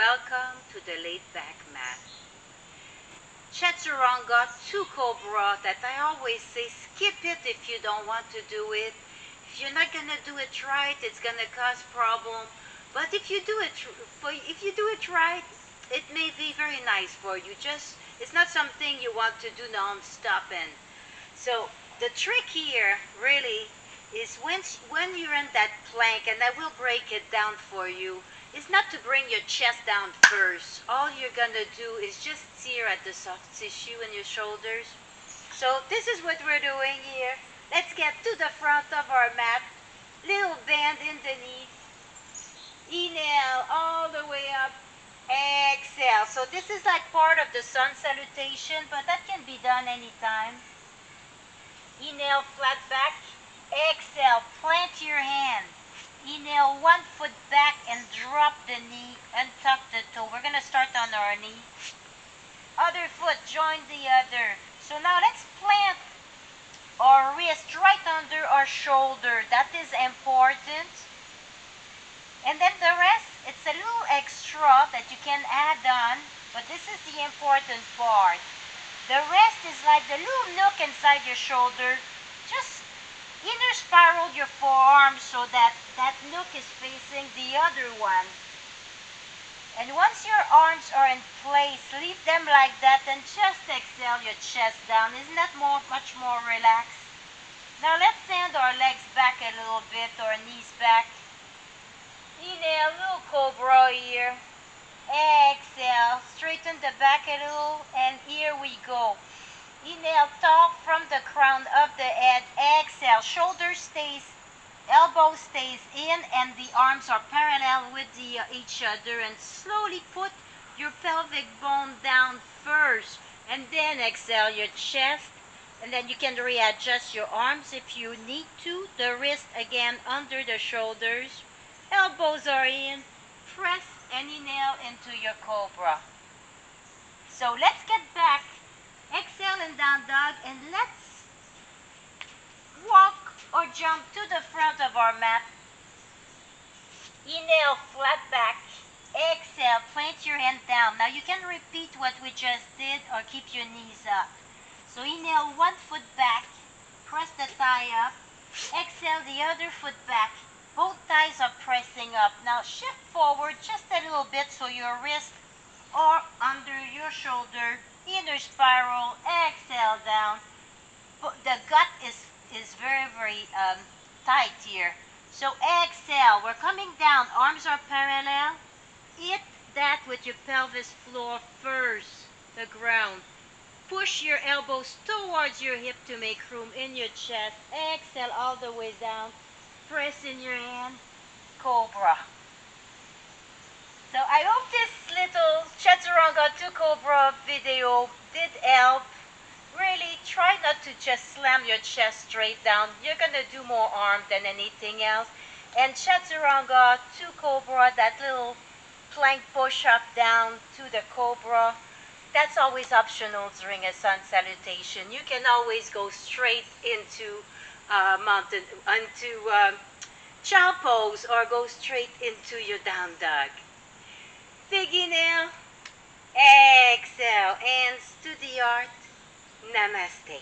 welcome to the laid back mat. Chaturanga, 2 Cobra, that I always say skip it if you don't want to do it. If you're not gonna do it right, it's gonna cause problem. But if you do it right, it may be very nice for you. Just it's not something you want to do non-stop. And so the trick here really is when you're in that plank, and I will break it down for you, is not to bring your chest down first. All you're gonna do is just tear at the soft tissue in your shoulders. So this is what we're doing here. Let's get to the front of our mat. Little bend in the knee. Inhale all the way up. Exhale. So this is like part of the sun salutation, but that can be done anytime. Inhale, flat back. Exhale, plant your hand. Inhale, 1 foot back and drop the knee and tuck the toe. We're going to start on our knee. Other foot, join the other. So now let's plant our wrist right under our shoulder. That is important. And then the rest, it's a little extra that you can add on, but this is the important part. The rest is like the little nook inside your shoulder. Just inner spiral your forearm so that that nook is facing the other one. And once your arms are in place, leave them like that and just exhale your chest down. Isn't that much more relaxed? Now let's send our legs back a little bit, our knees back. Inhale, little cobra here. Exhale, straighten the back a little, and here we go. Inhale, tall from the crown of the head. Exhale, shoulder stays, elbow stays in, and the arms are parallel with each other. And slowly put your pelvic bone down first, and then exhale your chest. And then you can readjust your arms if you need to. The wrist again under the shoulders. Elbows are in. Press and inhale into your cobra. So let's get back. Exhale in down dog, and let's walk or jump to the front of our mat. Inhale, flat back. Exhale, plant your hand down. Now you can repeat what we just did or keep your knees up. So inhale, 1 foot back. Press the thigh up. Exhale, the other foot back. Both thighs are pressing up. Now shift forward just a little bit so your wrist are under your shoulder. Inner spiral, exhale down. The gut is very, very tight here. So exhale, we're coming down. Arms are parallel. Hit that with your pelvis floor first, the ground. Push your elbows towards your hip to make room in your chest. Exhale all the way down. Press in your hand, cobra. So I hope this little Chaturanga 2 Cobra video did help. Really try not to just slam your chest straight down. You're going to do more arm than anything else. And Chaturanga 2 Cobra, that little plank push up down to the cobra, that's always optional during a sun salutation. You can always go straight into child pose or go straight into your down dog. Big inhale, exhale, hands to the heart, Namaste.